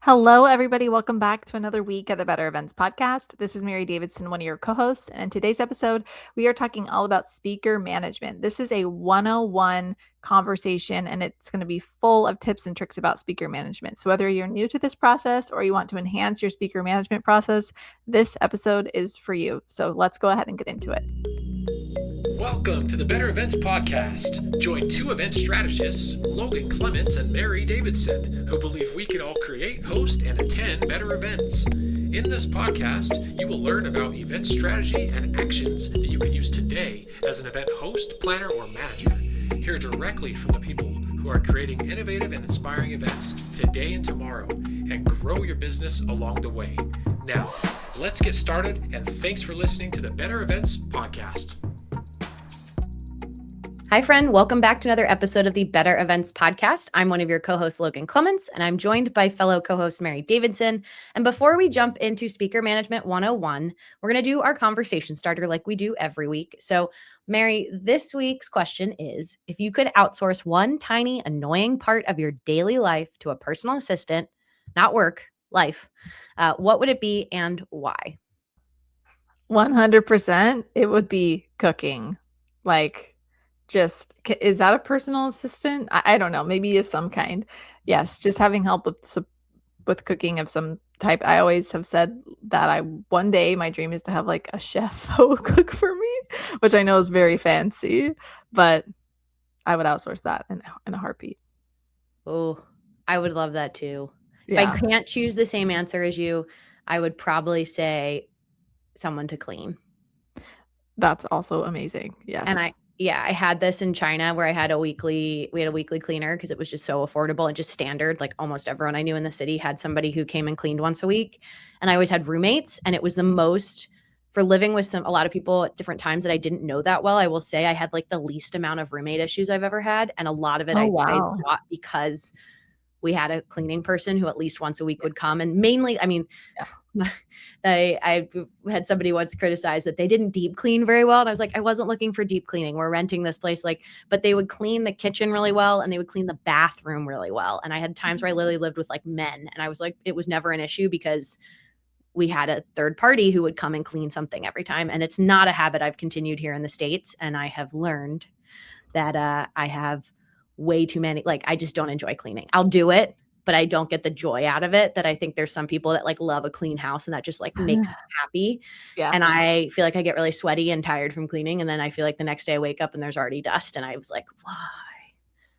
Hello, everybody. Welcome back to another week of the Better Events podcast. This is Mary Davidson, one of your co hosts. And in today's episode, we are talking all about speaker management. This is a 101 conversation, and it's going to be full of tips and tricks about speaker management. So, whether you're new to this process or you want to enhance your speaker management process, this episode is for you. So, let's go ahead and get into it. Welcome to the Better Events Podcast. Join two event strategists, Logan Clements and Mary Davidson, who believe we can all create, host, and attend better events. In this podcast, you will learn about event strategy and actions that you can use today as an event host, planner, or manager. Hear directly from the people who are creating innovative and inspiring events today and tomorrow, and grow your business along the way. Now, let's get started, and thanks for listening to the Better Events Podcast. Hi, friend. Welcome back to another episode of the Better Events Podcast. I'm one of your co-hosts, Logan Clements, and I'm joined by fellow co-host Mary Davidson. And before we jump into Speaker Management 101, we're going to do our conversation starter like we do every week. So, Mary, this week's question is, if you could outsource one tiny, annoying part of your daily life to a personal assistant, not work, life, what would it be and why? 100%, it would be cooking. Is that a personal assistant? I don't know, maybe of some kind. Yes, just having help with cooking of some type. I always have said that one day my dream is to have like a chef who will cook for me, which I know is very fancy, but I would outsource that in a heartbeat. Oh, I would love that too. Yeah. If I can't choose the same answer as you, I would probably say someone to clean. That's also amazing. Yes. And I had this in China where we had a weekly cleaner because it was just so affordable and just standard. Like almost everyone I knew in the city had somebody who came and cleaned once a week. And I always had roommates, and it was the most for living with a lot of people at different times that I didn't know that well. I will say I had like the least amount of roommate issues I've ever had. And a lot of it I thought because we had a cleaning person who at least once a week would come. And mainly, I had somebody once criticize that they didn't deep clean very well. And I was like, I wasn't looking for deep cleaning. We're renting this place. But they would clean the kitchen really well, and they would clean the bathroom really well. And I had times where I literally lived with like men, and I was like, it was never an issue because we had a third party who would come and clean something every time. And it's not a habit I've continued here in the States. And I have learned that I have way too many, I just don't enjoy cleaning. I'll do it, but I don't get the joy out of it that I think there's some people that like love a clean house and that just like makes them happy. Yeah. And I feel like I get really sweaty and tired from cleaning. And then I feel like the next day I wake up and there's already dust. And I was like, why?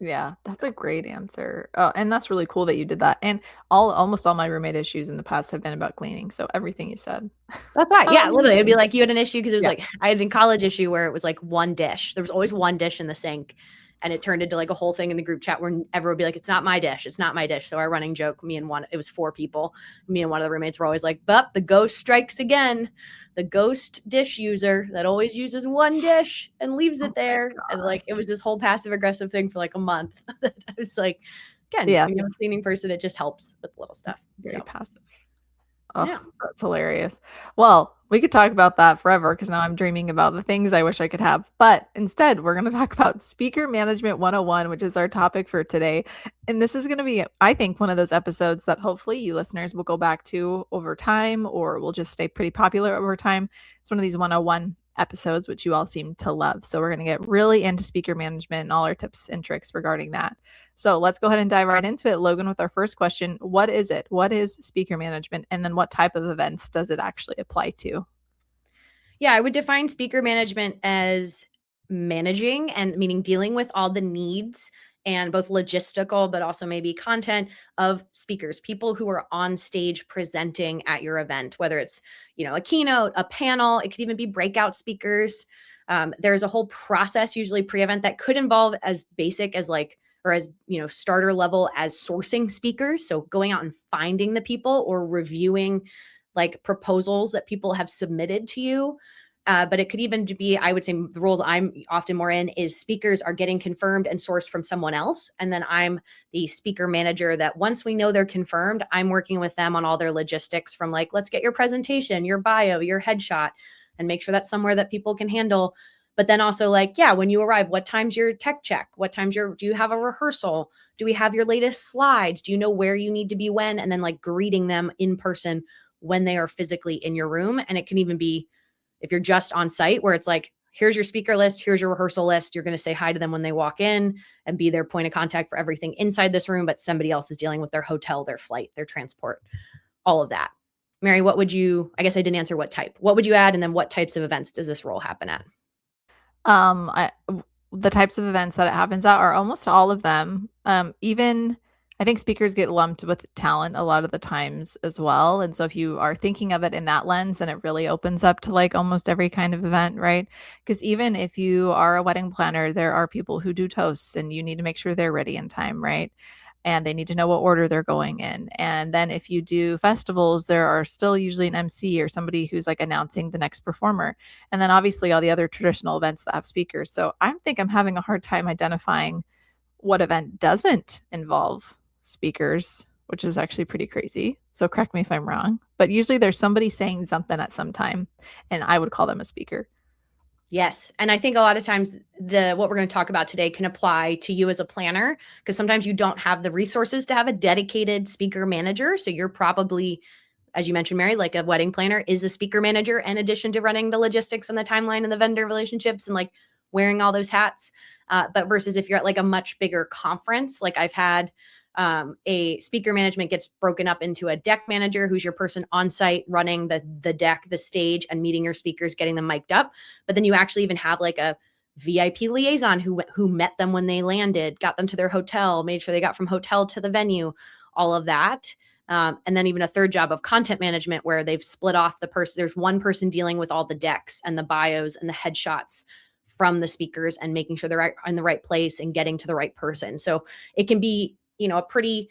Yeah, that's a great answer. Oh, and that's really cool that you did that. And almost all my roommate issues in the past have been about cleaning. So everything you said. That's right. Yeah, literally. It'd be like you had an issue because it was like I had in college issue where it was like one dish. There was always one dish in the sink. And it turned into like a whole thing in the group chat where everyone would be like, it's not my dish. It's not my dish. So our running joke, it was 4 people. Me and one of the roommates were always like, but the ghost strikes again. The ghost dish user that always uses one dish and leaves it there. And like, it was this whole passive aggressive thing for like a month. I was like, again, I'm a cleaning person. It just helps with little stuff. Very passive. Oh, yeah. That's hilarious. Well, we could talk about that forever because now I'm dreaming about the things I wish I could have. But instead, we're going to talk about Speaker Management 101, which is our topic for today. And this is going to be, I think, one of those episodes that hopefully you listeners will go back to over time or will just stay pretty popular over time. It's one of these 101 episodes, which you all seem to love. So we're going to get really into speaker management and all our tips and tricks regarding that. So let's go ahead and dive right into it, Logan, with our first question. What is it? What is speaker management? And then what type of events does it actually apply to? Yeah, I would define speaker management as managing and meaning dealing with all the needs and both logistical, but also maybe content of speakers, people who are on stage presenting at your event, whether it's, a keynote, a panel, it could even be breakout speakers. There's a whole process, usually pre-event, that could involve as basic as starter level as sourcing speakers. So going out and finding the people or reviewing like proposals that people have submitted to you. But it could even be, I would say the roles I'm often more in is speakers are getting confirmed and sourced from someone else. And then I'm the speaker manager that once we know they're confirmed, I'm working with them on all their logistics from like, let's get your presentation, your bio, your headshot, and make sure that's somewhere that people can handle. But then also like, yeah, when you arrive, what time's your tech check? What time's do you have a rehearsal? Do we have your latest slides? Do you know where you need to be when? And then like greeting them in person when they are physically in your room. And it can even be if you're just on site where it's like, here's your speaker list, here's your rehearsal list. You're going to say hi to them when they walk in and be their point of contact for everything inside this room, but somebody else is dealing with their hotel, their flight, their transport, all of that. Mary, what would you, I guess I didn't answer what type. What would you add? And then what types of events does this role happen at? I the types of events that it happens at are almost all of them. Even I think speakers get lumped with talent a lot of the times as well. And so if you are thinking of it in that lens, then it really opens up to like almost every kind of event, right? Because even if you are a wedding planner, there are people who do toasts and you need to make sure they're ready in time, right? And they need to know what order they're going in. And then if you do festivals, there are still usually an MC or somebody who's like announcing the next performer. And then obviously all the other traditional events that have speakers. So I think I'm having a hard time identifying what event doesn't involve speakers, which is actually pretty crazy. So correct me if I'm wrong. But usually there's somebody saying something at some time, and I would call them a speaker. Yes. And I think a lot of times what we're going to talk about today can apply to you as a planner because sometimes you don't have the resources to have a dedicated speaker manager. So you're probably, as you mentioned, Mary, like a wedding planner is a speaker manager in addition to running the logistics and the timeline and the vendor relationships and like wearing all those hats. But versus if you're at like a much bigger conference, like I've had a speaker management gets broken up into a deck manager, who's your person on site running the deck, the stage, and meeting your speakers, getting them mic'd up. But then you actually even have like a VIP liaison who met them when they landed, got them to their hotel, made sure they got from hotel to the venue, all of that. And then even a third job of content management where they've split off the person. There's one person dealing with all the decks and the bios and the headshots from the speakers and making sure they're in the right place and getting to the right person. So it can be a pretty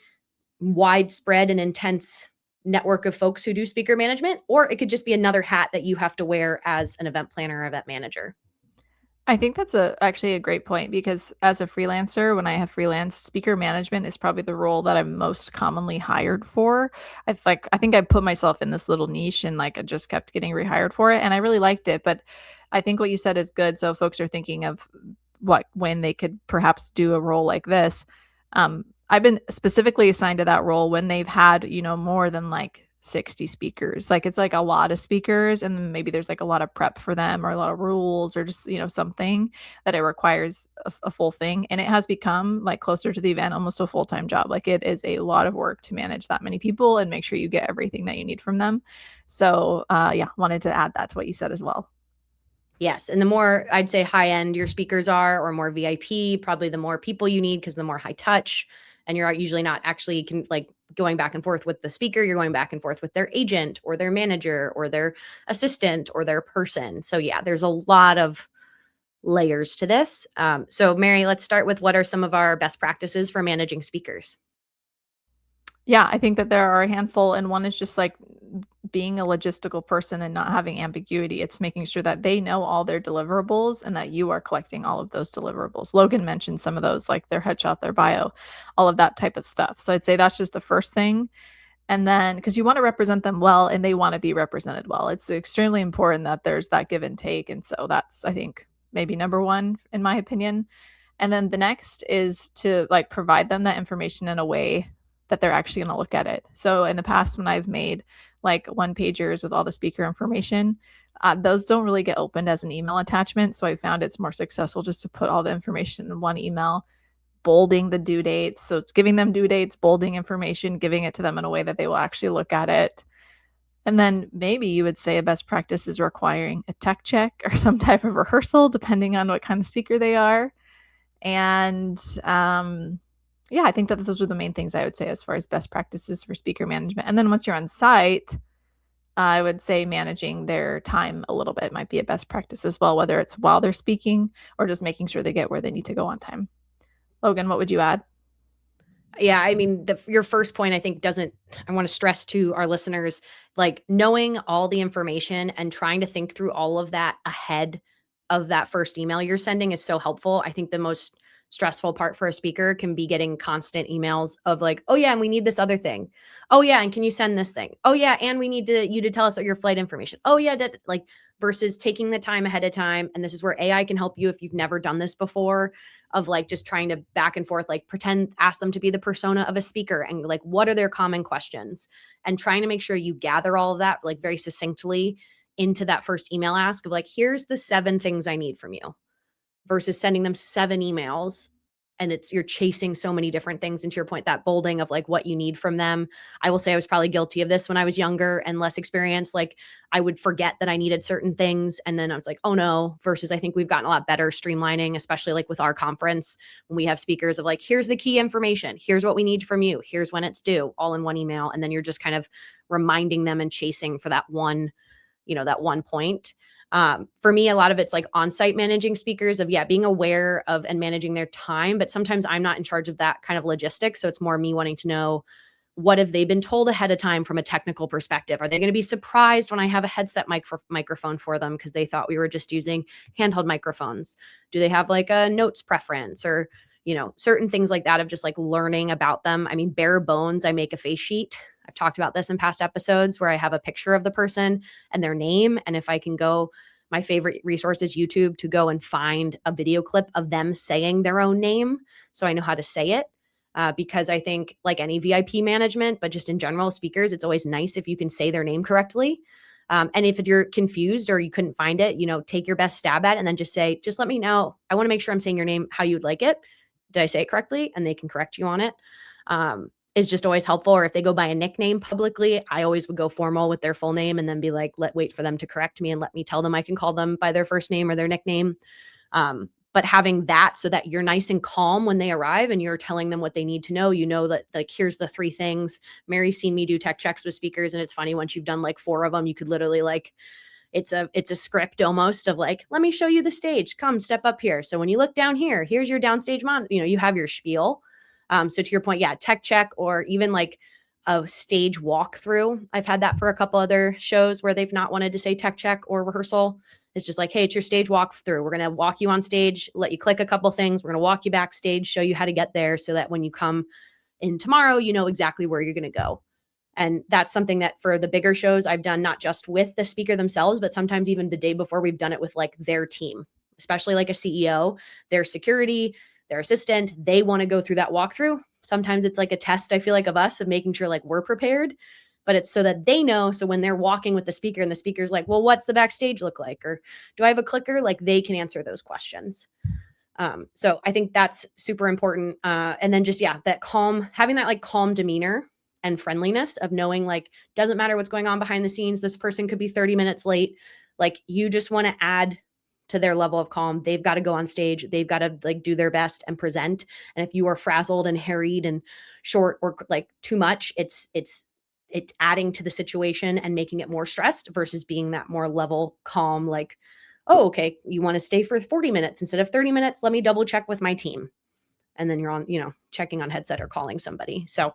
widespread and intense network of folks who do speaker management, or it could just be another hat that you have to wear as an event planner or event manager. I think that's actually a great point because as a freelancer, when I have freelance, speaker management is probably the role that I'm most commonly hired for. I think I put myself in this little niche and like I just kept getting rehired for it and I really liked it. But I think what you said is good. So folks are thinking of when they could perhaps do a role like this. I've been specifically assigned to that role when they've had, more than like 60 speakers. Like it's like a lot of speakers and maybe there's like a lot of prep for them or a lot of rules or just, something that it requires a full thing. And it has become like closer to the event, almost a full-time job. Like it is a lot of work to manage that many people and make sure you get everything that you need from them. So yeah, wanted to add that to what you said as well. Yes. And the more I'd say high end your speakers are or more VIP, probably the more people you need because the more high touch. And you're usually not actually going back and forth with the speaker. You're going back and forth with their agent or their manager or their assistant or their person. So yeah, there's a lot of layers to this. So Mary, let's start with what are some of our best practices for managing speakers? Yeah, I think that there are a handful, and one is just like being a logistical person and not having ambiguity. It's making sure that they know all their deliverables and that you are collecting all of those deliverables. Logan mentioned some of those, like their headshot, their bio, all of that type of stuff. So I'd say that's just the first thing. And then, because you want to represent them well and they want to be represented well, it's extremely important that there's that give and take. And so that's, I think, maybe number one, in my opinion. And then the next is to like provide them that information in a way that they're actually going to look at it. So in the past, when I've made like one pagers with all the speaker information, those don't really get opened as an email attachment. So I found it's more successful just to put all the information in one email, bolding the due dates. So it's giving them due dates, bolding information, giving it to them in a way that they will actually look at it. And then maybe you would say a best practice is requiring a tech check or some type of rehearsal, depending on what kind of speaker they are. And yeah, I think that those are the main things I would say as far as best practices for speaker management. And then once you're on site, I would say managing their time a little bit might be a best practice as well, whether it's while they're speaking or just making sure they get where they need to go on time. Logan, what would you add? Yeah, I mean, your first point, I think, I want to stress to our listeners, like knowing all the information and trying to think through all of that ahead of that first email you're sending is so helpful. I think the most stressful part for a speaker can be getting constant emails of like, oh yeah, and we need this other thing. Oh yeah, and can you send this thing? Oh yeah, and we need you to tell us your flight information. Oh yeah, like versus taking the time ahead of time. And this is where AI can help you if you've never done this before, of like just trying to back and forth, like pretend, ask them to be the persona of a speaker and like, what are their common questions? And trying to make sure you gather all of that like very succinctly into that first email ask of like, here's the 7 things I need from you, versus sending them 7 emails and you're chasing so many different things. And to your point, that bolding of like what you need from them. I will say I was probably guilty of this when I was younger and less experienced. Like I would forget that I needed certain things. And then I was like, oh no, versus I think we've gotten a lot better streamlining, especially like with our conference, when we have speakers of like, here's the key information. Here's what we need from you. Here's when it's due, all in one email. And then you're just kind of reminding them and chasing for that one, that one point. For me, a lot of it's like on-site managing speakers of, being aware of and managing their time. But sometimes I'm not in charge of that kind of logistics. So it's more me wanting to know, what have they been told ahead of time from a technical perspective? Are they going to be surprised when I have a headset microphone for them because they thought we were just using handheld microphones? Do they have like a notes preference or, certain things like that of just like learning about them? I mean, bare bones, I make a face sheet. I've talked about this in past episodes where I have a picture of the person and their name. And if I can go, my favorite resource is YouTube, to go and find a video clip of them saying their own name so I know how to say it. Because I think like any VIP management, but just in general speakers, it's always nice if you can say their name correctly. And if you're confused or you couldn't find it, take your best stab at it and then just say, just let me know. I want to make sure I'm saying your name how you'd like it. Did I say it correctly? And they can correct you on it. Is just always helpful. Or if they go by a nickname publicly, I always would go formal with their full name and then be like, wait for them to correct me and let me tell them I can call them by their first name or their nickname. But having that so that you're nice and calm when they arrive and you're telling them what they need to know, that like, here's the 3 things. Mary's seen me do tech checks with speakers. And it's funny, once you've done like 4 of them, you could literally like, it's a script almost of like, let me show you the stage. Come step up here. So when you look down here, here's your downstage monitor. You have your spiel. So to your point, tech check or even like a stage walkthrough. I've had that for a couple other shows where they've not wanted to say tech check or rehearsal. It's just like, hey, it's your stage walkthrough. We're going to walk you on stage, let you click a couple things. We're going to walk you backstage, show you how to get there so that when you come in tomorrow, you know exactly where you're going to go. And that's something that for the bigger shows I've done, not just with the speaker themselves, but sometimes even the day before we've done it with like their team, especially like a CEO, their security, their assistant, they want to go through that walkthrough. Sometimes it's like a test, I feel like, of us of making sure like we're prepared, but it's so that they know. So when they're walking with the speaker and the speaker's like, well, what's the backstage look like? Or do I have a clicker? Like they can answer those questions. So I think that's super important. And then just, that calm, having that like calm demeanor and friendliness of knowing like, doesn't matter what's going on behind the scenes. This person could be 30 minutes late. Like you just want to add to their level of calm. They've got to go on stage. They've got to like do their best and present. And if you are frazzled and harried and short or like too much, it's adding to the situation and making it more stressed versus being that more level, calm, like, oh, okay, you want to stay for 40 minutes instead of 30 minutes. Let me double check with my team. And then you're on, checking on headset or calling somebody. So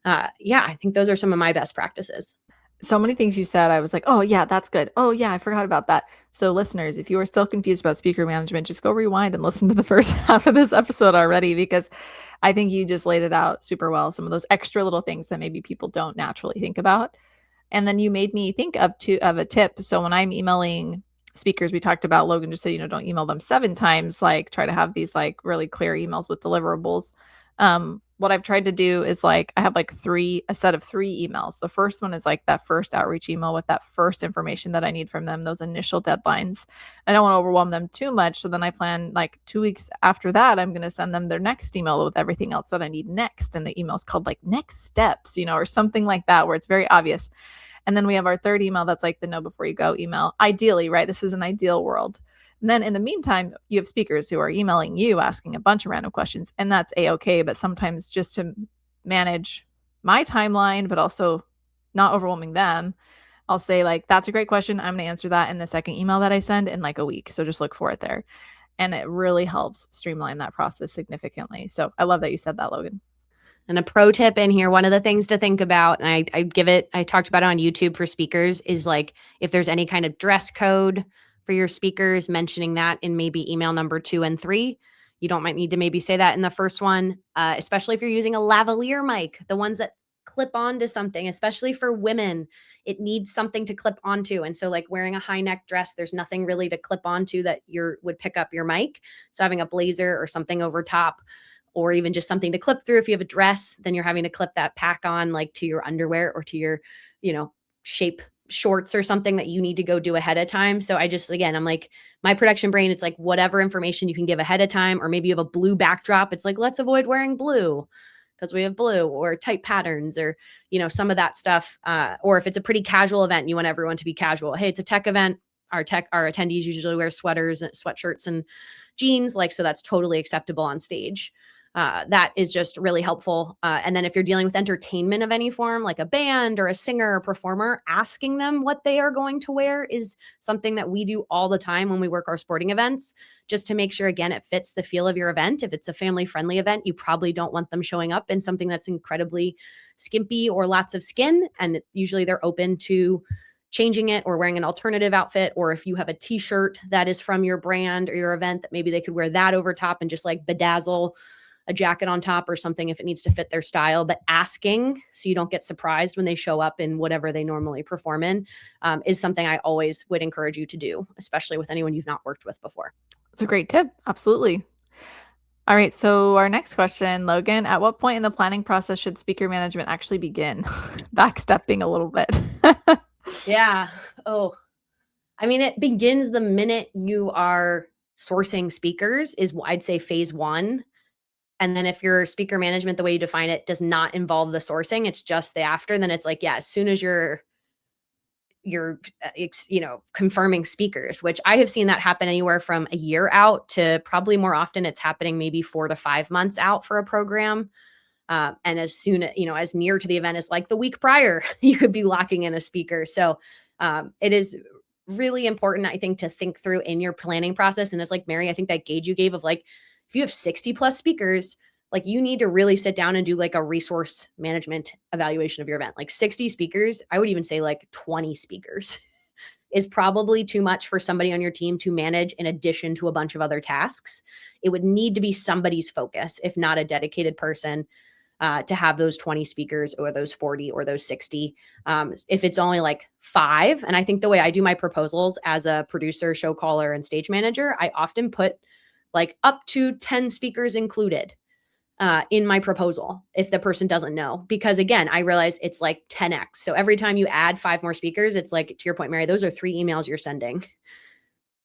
I think those are some of my best practices. So many things you said, I was like, oh yeah, that's good. Oh yeah, I forgot about that. So listeners, if you are still confused about speaker management, just go rewind and listen to the first half of this episode already, because I think you just laid it out super well. Some of those extra little things that maybe people don't naturally think about. And then you made me think of a tip. So when I'm emailing speakers, we talked about, Logan just said, don't email them 7 times, like try to have these like really clear emails with deliverables. What I've tried to do is like, I have like a set of 3 emails. The first one is like that first outreach email with that first information that I need from them, those initial deadlines. I don't want to overwhelm them too much. So then I plan like 2 weeks after that, I'm going to send them their next email with everything else that I need next. And the email's called like next steps, or something like that, where it's very obvious. And then we have our third email that's like the know before you go email. Ideally, right? This is an ideal world. And then in the meantime, you have speakers who are emailing you asking a bunch of random questions, and that's a-okay. But sometimes just to manage my timeline, but also not overwhelming them, I'll say like, that's a great question. I'm going to answer that in the second email that I send in like a week. So just look for it there. And it really helps streamline that process significantly. So I love that you said that, Logan. And a pro tip in here, one of the things to think about, and I talked about it on YouTube for speakers, is like if there's any kind of dress code for your speakers, mentioning that in maybe email number 2 and 3. You don't might need to maybe say that in the first one, especially if you're using a lavalier mic, the ones that clip onto something, especially for women. It needs something to clip onto. And so like wearing a high neck dress, there's nothing really to clip onto that would pick up your mic. So having a blazer or something over top, or even just something to clip through. If you have a dress, then you're having to clip that pack on like to your underwear or to your, shape shorts or something that you need to go do ahead of time. So again, I'm like, my production brain, it's like whatever information you can give ahead of time, or maybe you have a blue backdrop. It's like, let's avoid wearing blue because we have blue, or tight patterns, or, some of that stuff. Or if it's a pretty casual event, you want everyone to be casual. Hey, it's a tech event. Our attendees usually wear sweaters and sweatshirts and jeans. So that's totally acceptable on stage. That is just really helpful. And then if you're dealing with entertainment of any form, like a band or a singer or performer, asking them what they are going to wear is something that we do all the time when we work our sporting events, just to make sure, again, it fits the feel of your event. If it's a family-friendly event, you probably don't want them showing up in something that's incredibly skimpy or lots of skin. And usually they're open to changing it or wearing an alternative outfit. Or if you have a t-shirt that is from your brand or your event, that maybe they could wear that over top and just like bedazzle a jacket on top or something if it needs to fit their style. But asking so you don't get surprised when they show up in whatever they normally perform in is something I always would encourage you to do, especially with anyone you've not worked with before. It's a great tip. Absolutely. All right. So our next question, Logan, at what point in the planning process should speaker management actually begin? Backstepping a little bit. Yeah. Oh, I mean, it begins the minute you are sourcing speakers is, I'd say, phase one. And then if your speaker management, the way you define it, does not involve the sourcing, it's just the after, then it's like, yeah, as soon as you're confirming speakers, which I have seen that happen anywhere from a year out to probably more often it's happening maybe 4 to 5 months out for a program. And as soon as near to the event as like the week prior, you could be locking in a speaker. So it is really important, I think, to think through in your planning process. And it's like, Mary, I think that gauge you gave of like, if you have 60 plus speakers, like you need to really sit down and do like a resource management evaluation of your event. Like 60 speakers, I would even say like 20 speakers is probably too much for somebody on your team to manage in addition to a bunch of other tasks. It would need to be somebody's focus, if not a dedicated person, to have those 20 speakers or those 40 or those 60. If it's only like 5, and I think the way I do my proposals as a producer, show caller, and stage manager, I often put like up to 10 speakers included in my proposal if the person doesn't know. Because again, I realize it's like 10x. So every time you add 5 more speakers, it's like, to your point, Mary, those are 3 emails you're sending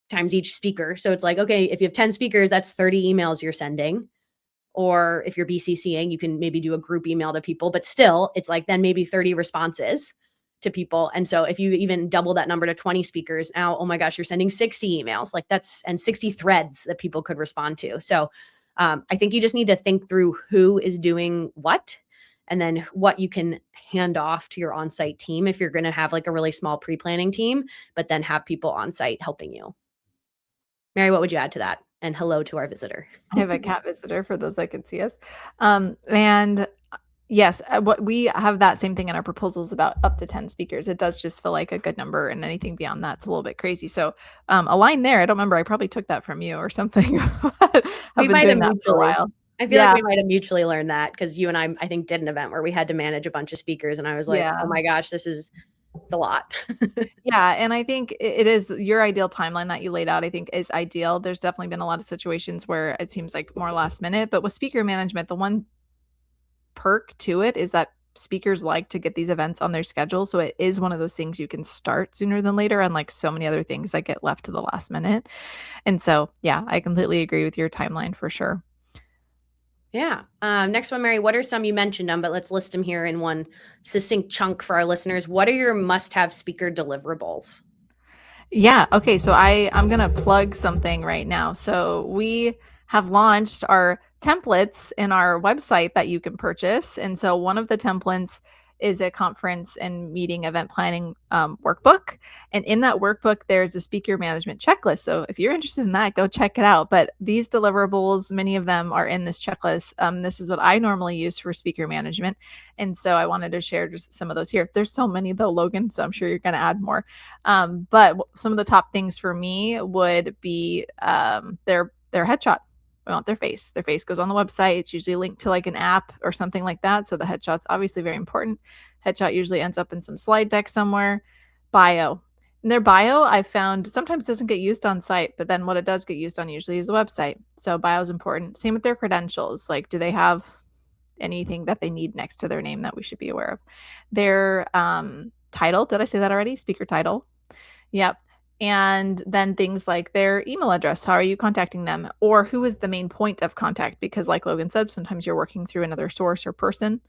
times each speaker. So it's like, okay, if you have 10 speakers, that's 30 emails you're sending. Or if you're BCCing, you can maybe do a group email to people, but still it's like then maybe 30 responses to people. And so if you even double that number to 20 speakers, now, oh my gosh, you're sending 60 emails, and 60 threads that people could respond to. So I think you just need to think through who is doing what, and then what you can hand off to your on-site team if you're going to have like a really small pre-planning team, but then have people on site helping you. Mary, what would you add to that? And hello to our visitor. I have a cat visitor for those that can see us. And yes, what we have that same thing in our proposals about up to 10 speakers. It does just feel like a good number, and anything beyond that's a little bit crazy. So a line there, I don't remember. I probably took that from you or something. I've been doing that for a while. I feel like we might have mutually learned that because you and I think, did an event where we had to manage a bunch of speakers, and I was like, oh my gosh, this is a lot. Yeah. And I think it is your ideal timeline that you laid out, I think is ideal. There's definitely been a lot of situations where it seems like more last minute, but with speaker management, the one perk to it is that speakers like to get these events on their schedule. So it is one of those things you can start sooner than later, unlike so many other things that get left to the last minute. And so, yeah, I completely agree with your timeline for sure. Yeah. Next one, Mary, what are some, you mentioned them, but let's list them here in one succinct chunk for our listeners. What are your must-have speaker deliverables? Yeah. Okay. So I'm going to plug something right now. So we have launched our templates in our website that you can purchase. And so one of the templates is a conference and meeting event planning workbook. And in that workbook, there's a speaker management checklist. So if you're interested in that, go check it out. But these deliverables, many of them are in this checklist. This is what I normally use for speaker management. And so I wanted to share just some of those here. There's so many though, Logan, so I'm sure you're going to add more. But some of the top things for me would be their headshot. We want their face. Their face goes on the website. It's usually linked to like an app or something like that. So the headshot's obviously very important. Headshot usually ends up in some slide deck somewhere. Bio. And their bio, I found sometimes doesn't get used on site, but then what it does get used on usually is the website. So bio is important. Same with their credentials. Like, do they have anything that they need next to their name that we should be aware of? Their title. Did I say that already? Speaker title. Yep. And then things like their email address. How are you contacting them? Or who is the main point of contact? Because, like Logan said, sometimes you're working through another source or person.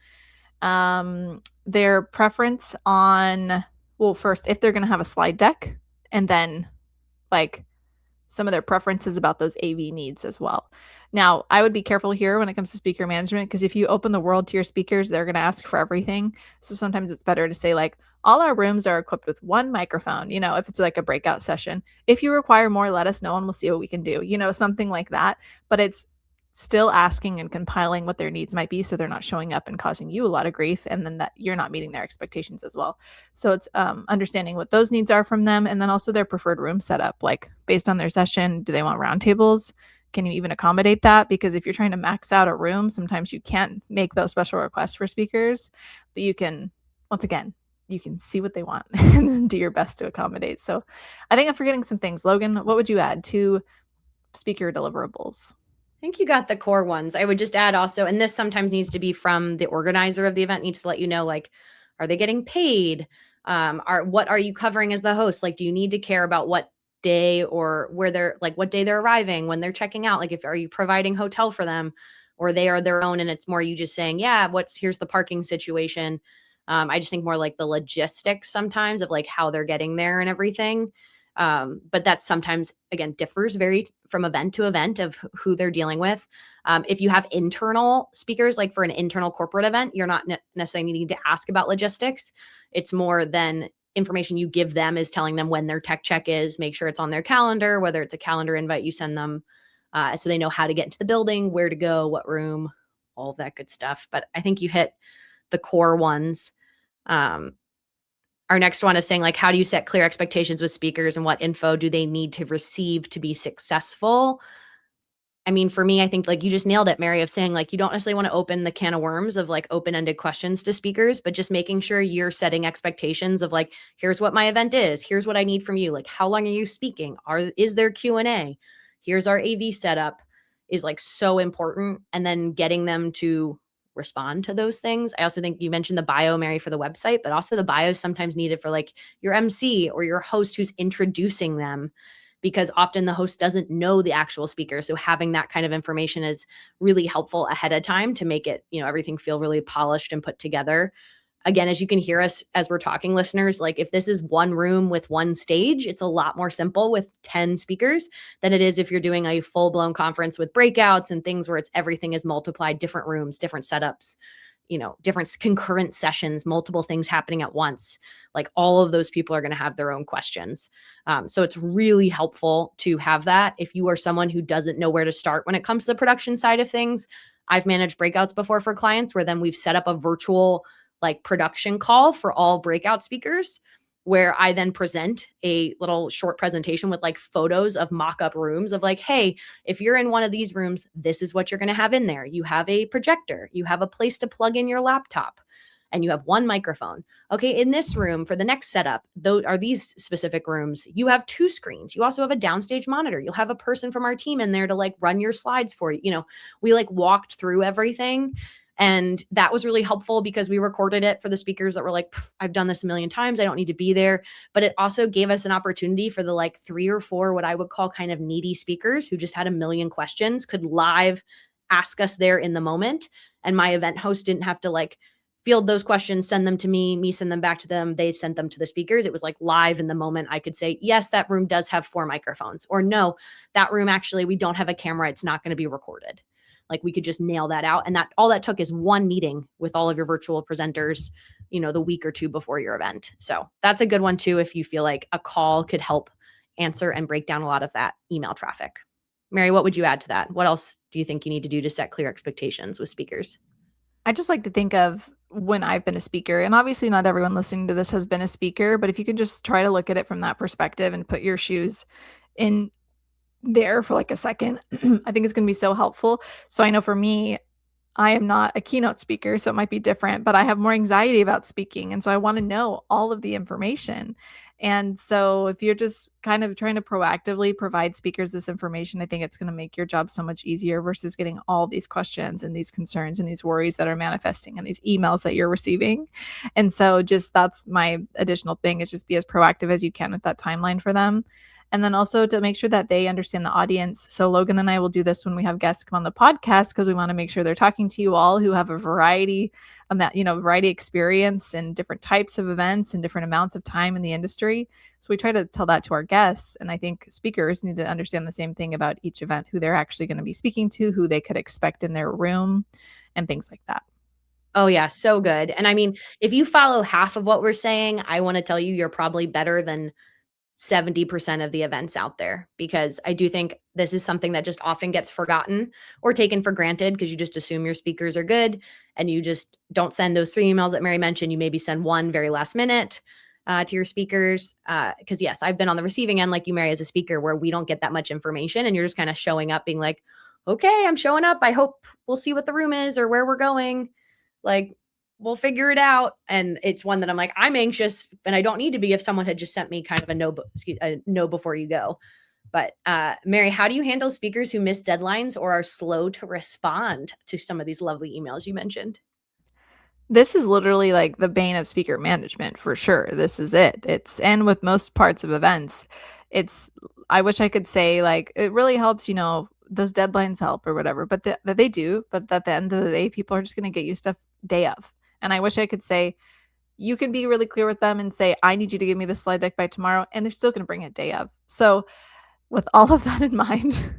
Their preference on, well, first, if they're going to have a slide deck, and then like some of their preferences about those AV needs as well. Now, I would be careful here when it comes to speaker management, because if you open the world to your speakers, they're going to ask for everything. So sometimes it's better to say, like, all our rooms are equipped with one microphone, if it's like a breakout session. If you require more, let us know and we'll see what we can do, something like that. But it's still asking and compiling what their needs might be, so they're not showing up and causing you a lot of grief, and then that you're not meeting their expectations as well. So it's understanding what those needs are from them, and then also their preferred room setup, like based on their session. Do they want round tables? Can you even accommodate that? Because if you're trying to max out a room, sometimes you can't make those special requests for speakers, but you can, once again, you can see what they want and do your best to accommodate. So I think I'm forgetting some things. Logan, what would you add to speaker deliverables? I think you got the core ones. I would just add also, and this sometimes needs to be from the organizer of the event, needs to let you know, like, are they getting paid? What are you covering as the host? Like, do you need to care about what day or where they're, like, what day they're arriving, when they're checking out? Like, are you providing hotel for them, or they are their own and it's more you just saying, yeah, here's the parking situation. I just think more like the logistics sometimes of like how they're getting there and everything. But that sometimes, again, differs very from event to event of who they're dealing with. If you have internal speakers, like for an internal corporate event, you're not necessarily needing to ask about logistics. It's more than information you give them is telling them when their tech check is, make sure it's on their calendar, whether it's a calendar invite you send them, so they know how to get into the building, where to go, what room, all of that good stuff. But I think you hit the core ones. Our next one is saying, like, how do you set clear expectations with speakers and what info do they need to receive to be successful? I mean, for me, I think like you just nailed it, Mary, of saying like you don't necessarily want to open the can of worms of like open-ended questions to speakers, but just making sure you're setting expectations of like, here's what my event is, here's what I need from you, like how long are you speaking, is there Q&A, here's our AV setup, is like so important. And then getting them to respond to those things. I also think you mentioned the bio, Mary, for the website, but also the bio is sometimes needed for like your MC or your host who's introducing them, because often the host doesn't know the actual speaker. So having that kind of information is really helpful ahead of time to make it, everything feel really polished and put together. Again, as you can hear us as we're talking, listeners, like if this is one room with one stage, it's a lot more simple with 10 speakers than it is if you're doing a full-blown conference with breakouts and things where everything is multiplied, different rooms, different setups, different concurrent sessions, multiple things happening at once. Like all of those people are going to have their own questions. So it's really helpful to have that. If you are someone who doesn't know where to start when it comes to the production side of things, I've managed breakouts before for clients where then we've set up a virtual like production call for all breakout speakers, where I then present a little short presentation with like photos of mock-up rooms of like, hey, if you're in one of these rooms, this is what you're going to have in there. You have a projector, you have a place to plug in your laptop, and you have one microphone. Okay, in this room for the next setup, those are these specific rooms. You have 2 screens. You also have a downstage monitor. You'll have a person from our team in there to like run your slides for you. We like walked through everything. And that was really helpful because we recorded it for the speakers that were like, I've done this a million times, I don't need to be there. But it also gave us an opportunity for the like 3 or 4, what I would call kind of needy speakers who just had a million questions, could live ask us there in the moment. And my event host didn't have to like field those questions, send them to me send them back to them. They sent them to the speakers. It was like live in the moment. I could say, yes, that room does have 4 microphones, or no, that room, actually, we don't have a camera. It's not going to be recorded. Like we could just nail that out. And that all that took is one meeting with all of your virtual presenters, the week or 2 before your event. So that's a good one too, if you feel like a call could help answer and break down a lot of that email traffic. Mary, what would you add to that? What else do you think you need to do to set clear expectations with speakers? I just like to think of when I've been a speaker, and obviously not everyone listening to this has been a speaker, but if you can just try to look at it from that perspective and put your shoes in there for like a second. I think it's going to be so helpful. So I know for me, I am not a keynote speaker, so it might be different, but I have more anxiety about speaking. And so I want to know all of the information. And so if you're just kind of trying to proactively provide speakers this information, I think it's going to make your job so much easier versus getting all these questions and these concerns and these worries that are manifesting and these emails that you're receiving. And so just that's my additional thing is just be as proactive as you can with that timeline for them. And then also to make sure that they understand the audience. So Logan and I will do this when we have guests come on the podcast because we want to make sure they're talking to you all who have a variety variety experience and different types of events and different amounts of time in the industry. So we try to tell that to our guests. And I think speakers need to understand the same thing about each event, who they're actually going to be speaking to, who they could expect in their room, and things like that. Oh yeah, so good. And I mean, if you follow half of what we're saying, I want to tell you you're probably better than 70% of the events out there, because I do think this is something that just often gets forgotten or taken for granted because you just assume your speakers are good and you just don't send those 3 emails that Mary mentioned. You maybe send one very last minute to your speakers. Because yes, I've been on the receiving end like you, Mary, as a speaker, where we don't get that much information and you're just kind of showing up being like, okay, I'm showing up. I hope we'll see what the room is or where we're going. Like, we'll figure it out. And it's one that I'm like, I'm anxious and I don't need to be if someone had just sent me kind of a no before you go. But Mary, how do you handle speakers who miss deadlines or are slow to respond to some of these lovely emails you mentioned? This is literally like the bane of speaker management for sure. This is it. And with most parts of events, it's, I wish I could say like it really helps, those deadlines help or whatever, but that they do. But at the end of the day, people are just going to get you stuff day of. And I wish I could say, you can be really clear with them and say, I need you to give me the slide deck by tomorrow. And they're still going to bring it day of. So with all of that in mind,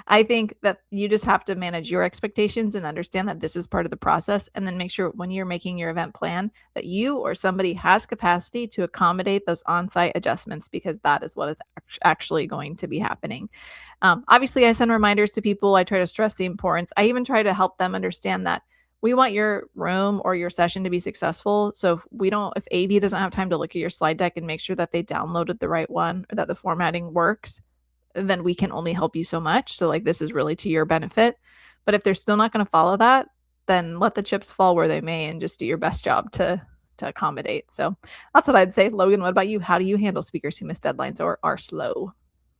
I think that you just have to manage your expectations and understand that this is part of the process. And then make sure when you're making your event plan that you or somebody has capacity to accommodate those on site adjustments, because that is what is actually going to be happening. Obviously, I send reminders to people. I try to stress the importance. I even try to help them understand that we want your room or your session to be successful. So if AV doesn't have time to look at your slide deck and make sure that they downloaded the right one or that the formatting works, then we can only help you so much. So like this is really to your benefit. But if they're still not going to follow that, then let the chips fall where they may and just do your best job to accommodate. So that's what I'd say. Logan, what about you? How do you handle speakers who miss deadlines or are slow?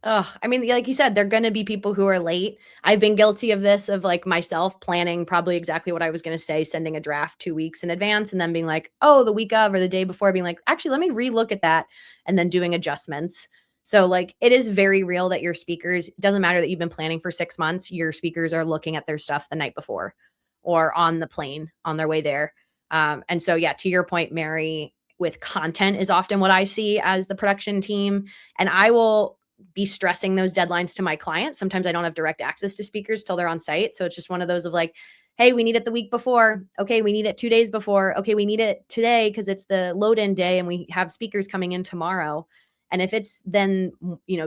Oh, I mean, like you said, they're going to be people who are late. I've been guilty of this, of like myself planning probably exactly what I was going to say, sending a draft 2 weeks in advance and then being like, oh, the week of or the day before, being like, actually, let me relook at that and then doing adjustments. So, like, it is very real that your speakers, it doesn't matter that you've been planning for 6 months, your speakers are looking at their stuff the night before or on the plane on their way there. And so, yeah, to your point, Mary, with content is often what I see as the production team. And I will be stressing those deadlines to my clients. Sometimes I don't have direct access to speakers till they're on site. So it's just one of those of like, hey, we need it the week before. Okay, we need it 2 days before. Okay, we need it today because it's the load in day and we have speakers coming in tomorrow. And if it's then,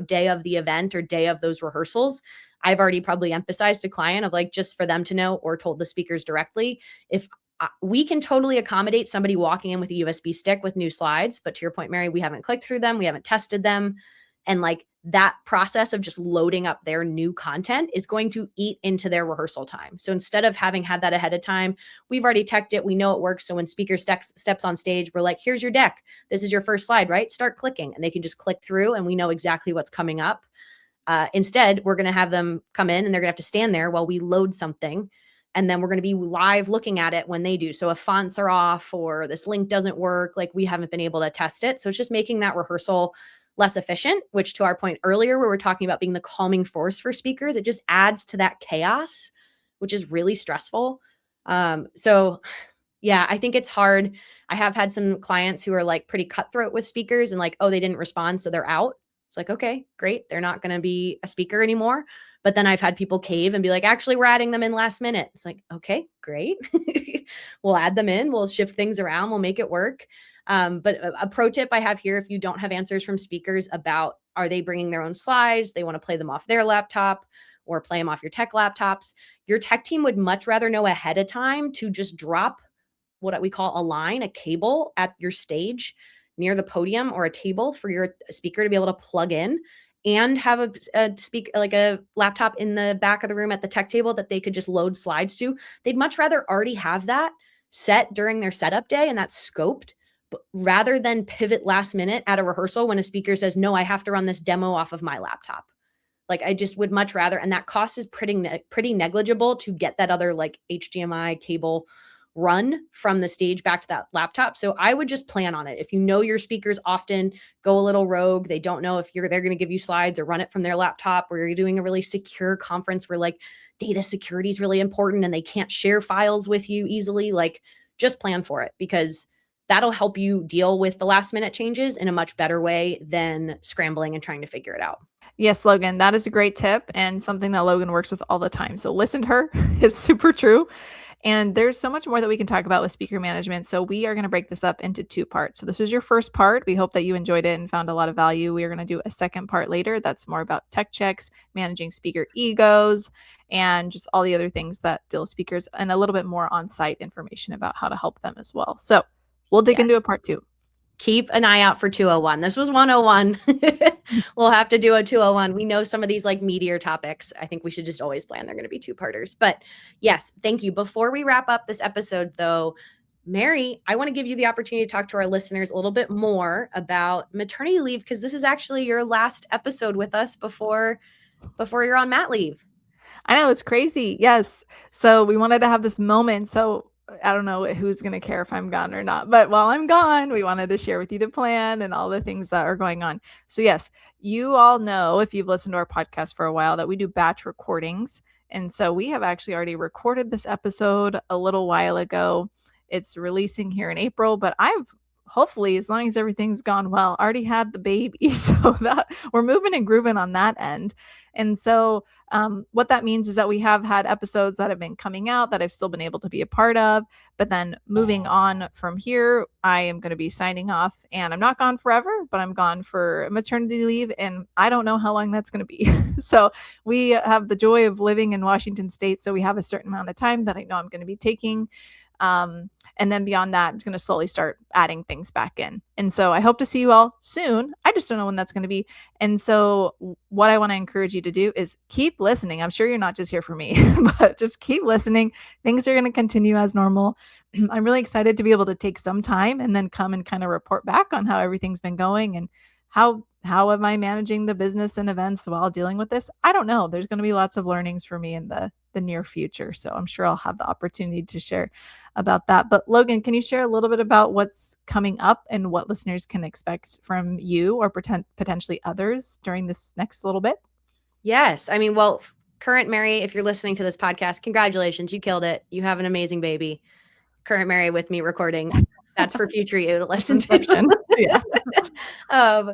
day of the event or day of those rehearsals, I've already probably emphasized to client of like, just for them to know, or told the speakers directly, if we can totally accommodate somebody walking in with a USB stick with new slides. But to your point, Mary, we haven't clicked through them. We haven't tested them. And like that process of just loading up their new content is going to eat into their rehearsal time. So instead of having had that ahead of time, we've already teched it. We know it works. So when speaker steps on stage, we're like, here's your deck. This is your first slide, right? Start clicking. And they can just click through and we know exactly what's coming up. Instead, we're going to have them come in and they're going to have to stand there while we load something. And then we're going to be live looking at it when they do. So if fonts are off or this link doesn't work, like we haven't been able to test it. So it's just making that rehearsal less efficient, which to our point earlier, where we're talking about being the calming force for speakers, it just adds to that chaos, which is really stressful. So yeah, I think it's hard. I have had some clients who are like pretty cutthroat with speakers and like, oh, they didn't respond, so they're out. It's like, okay, great. They're not going to be a speaker anymore. But then I've had people cave and be like, actually, we're adding them in last minute. It's like, okay, great. We'll add them in. We'll shift things around. We'll make it work. But a pro tip I have here, if you don't have answers from speakers about, are they bringing their own slides? They want to play them off their laptop or play them off your tech laptops. Your tech team would much rather know ahead of time to just drop what we call a line, a cable at your stage near the podium or a table for your speaker to be able to plug in and have like a laptop in the back of the room at the tech table that they could just load slides to. They'd much rather already have that set during their setup day and that's scoped, but rather than pivot last minute at a rehearsal when a speaker says, no, I have to run this demo off of my laptop. Like I just would much rather, and that cost is pretty negligible to get that other like HDMI cable run from the stage back to that laptop. So I would just plan on it. If you know your speakers often go a little rogue, they don't know if they're going to give you slides or run it from their laptop, or you're doing a really secure conference where like data security is really important and they can't share files with you easily, like just plan for it, because that'll help you deal with the last minute changes in a much better way than scrambling and trying to figure it out. Yes, Logan, that is a great tip and something that Logan works with all the time. So listen to her. It's super true. And there's so much more that we can talk about with speaker management. So we are going to break this up into 2 parts. So this was your first part. We hope that you enjoyed it and found a lot of value. We are going to do a second part later. That's more about tech checks, managing speaker egos, and just all the other things that deal with speakers, and a little bit more on-site information about how to help them as well. So we'll dig into a part 2. Keep an eye out for 201. This was 101. We'll have to do a 201. We know some of these like meatier topics. I think we should just always plan they're going to be 2-parters. But yes, thank you. Before we wrap up this episode, though, Mary, I want to give you the opportunity to talk to our listeners a little bit more about maternity leave, because this is actually your last episode with us before you're on mat leave. I know, it's crazy. Yes. So we wanted to have this moment. So I don't know who's going to care if I'm gone or not, but while I'm gone, we wanted to share with you the plan and all the things that are going on. So yes, you all know, if you've listened to our podcast for a while, that we do batch recordings. And so we have actually already recorded this episode a little while ago. It's releasing here in April, but I've hopefully, as long as everything's gone well, already had the baby. So that we're moving and grooving on that end. And so what that means is that we have had episodes that have been coming out that I've still been able to be a part of. But then moving on from here, I am going to be signing off, and I'm not gone forever, but I'm gone for maternity leave, and I don't know how long that's going to be. So we have the joy of living in Washington State. So we have a certain amount of time that I know I'm going to be taking. And then beyond that, I'm just going to slowly start adding things back in. And so I hope to see you all soon. I just don't know when that's going to be. And so what I want to encourage you to do is keep listening. I'm sure you're not just here for me, but just keep listening. Things are going to continue as normal. I'm really excited to be able to take some time and then come and kind of report back on how everything's been going and how am I managing the business and events while dealing with this? I don't know. There's going to be lots of learnings for me in the near future. So I'm sure I'll have the opportunity to share about that. But Logan, can you share a little bit about what's coming up and what listeners can expect from you or potentially others during this next little bit? Yes. I mean, well, current Mary, if you're listening to this podcast, congratulations. You killed it. You have an amazing baby. Current Mary with me recording. That's for future you to listen to. Yeah.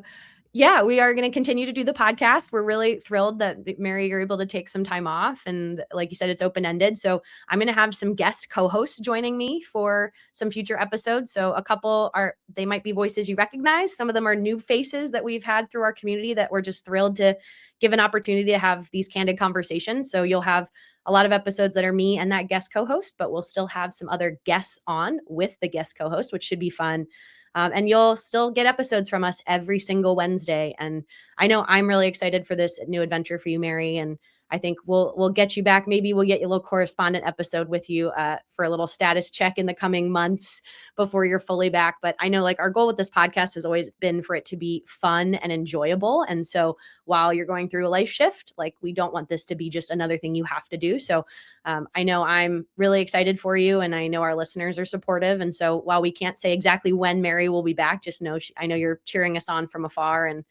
Yeah, we are going to continue to do the podcast. We're really thrilled that Mary, you're able to take some time off. And like you said, it's open-ended. So I'm going to have some guest co-hosts joining me for some future episodes. So a couple they might be voices you recognize. Some of them are new faces that we've had through our community that we're just thrilled to give an opportunity to have these candid conversations. So you'll have a lot of episodes that are me and that guest co-host, but we'll still have some other guests on with the guest co-host, which should be fun. And you'll still get episodes from us every single Wednesday. And I know I'm really excited for this new adventure for you, Mary. And I think we'll get you back. Maybe we'll get you a little correspondent episode with you for a little status check in the coming months before you're fully back. But I know like our goal with this podcast has always been for it to be fun and enjoyable. And so while you're going through a life shift, like we don't want this to be just another thing you have to do. So I know I'm really excited for you, and I know our listeners are supportive. And so while we can't say exactly when Mary will be back, just know I know you're cheering us on from afar. And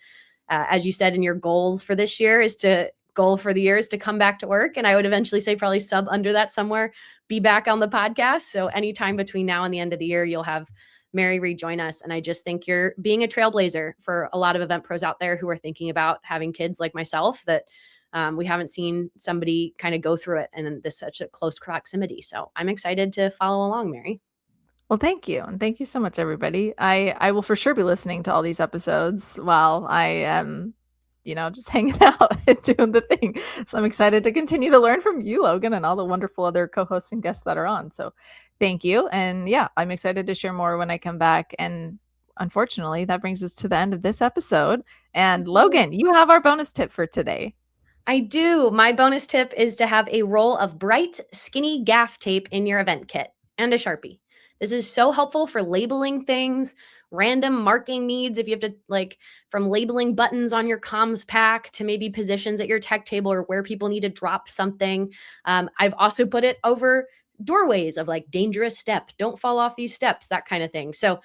as you said in your goals for this year goal for the year is to come back to work. And I would eventually say probably sub under that somewhere, be back on the podcast. So anytime between now and the end of the year, you'll have Mary rejoin us. And I just think you're being a trailblazer for a lot of event pros out there who are thinking about having kids like myself, that we haven't seen somebody kind of go through it in this such a close proximity. So I'm excited to follow along, Mary. Well, thank you. And thank you so much, everybody. I will for sure be listening to all these episodes while I am just hanging out and doing the thing. So I'm excited to continue to learn from you, Logan, and all the wonderful other co-hosts and guests that are on. So thank you. And yeah, I'm excited to share more when I come back. And unfortunately, that brings us to the end of this episode. And Logan, you have our bonus tip for today. I do. My bonus tip is to have a roll of bright, skinny gaff tape in your event kit and a Sharpie. This is so helpful for labeling things, random marking needs. If you have to, like, from labeling buttons on your comms pack to maybe positions at your tech table or where people need to drop something. I've also put it over doorways of like dangerous step, don't fall off these steps, that kind of thing. So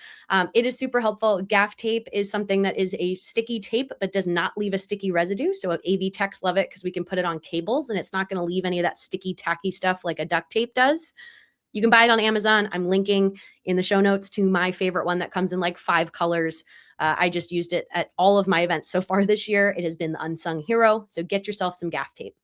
it is super helpful. Gaff tape is something that is a sticky tape, but does not leave a sticky residue. So AV techs love it because we can put it on cables and it's not going to leave any of that sticky, tacky stuff like a duct tape does. You can buy it on Amazon. I'm linking in the show notes to my favorite one that comes in like 5 colors. I just used it at all of my events so far this year. It has been the unsung hero. So get yourself some gaff tape.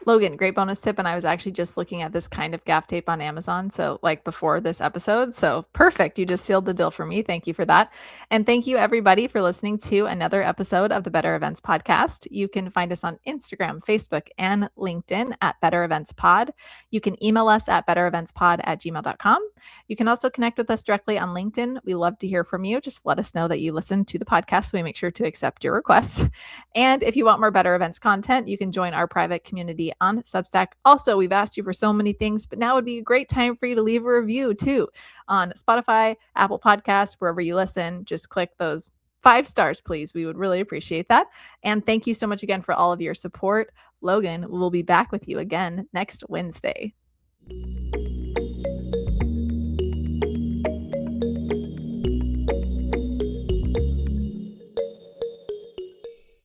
Logan, great bonus tip. And I was actually just looking at this kind of gaff tape on Amazon. So, like before this episode. So, perfect. You just sealed the deal for me. Thank you for that. And thank you, everybody, for listening to another episode of the Better Events Podcast. You can find us on Instagram, Facebook, and LinkedIn at Better Events Pod. You can email us at bettereventspod@gmail.com. You can also connect with us directly on LinkedIn. We love to hear from you. Just let us know that you listen to the podcast. So we make sure to accept your request. And if you want more Better Events content, you can join our private community on Substack. Also, we've asked you for so many things, but now would be a great time for you to leave a review too on Spotify, Apple Podcasts, wherever you listen. Just click those 5 stars, please. We would really appreciate that. And thank you so much again for all of your support. Logan, we'll be back with you again next Wednesday.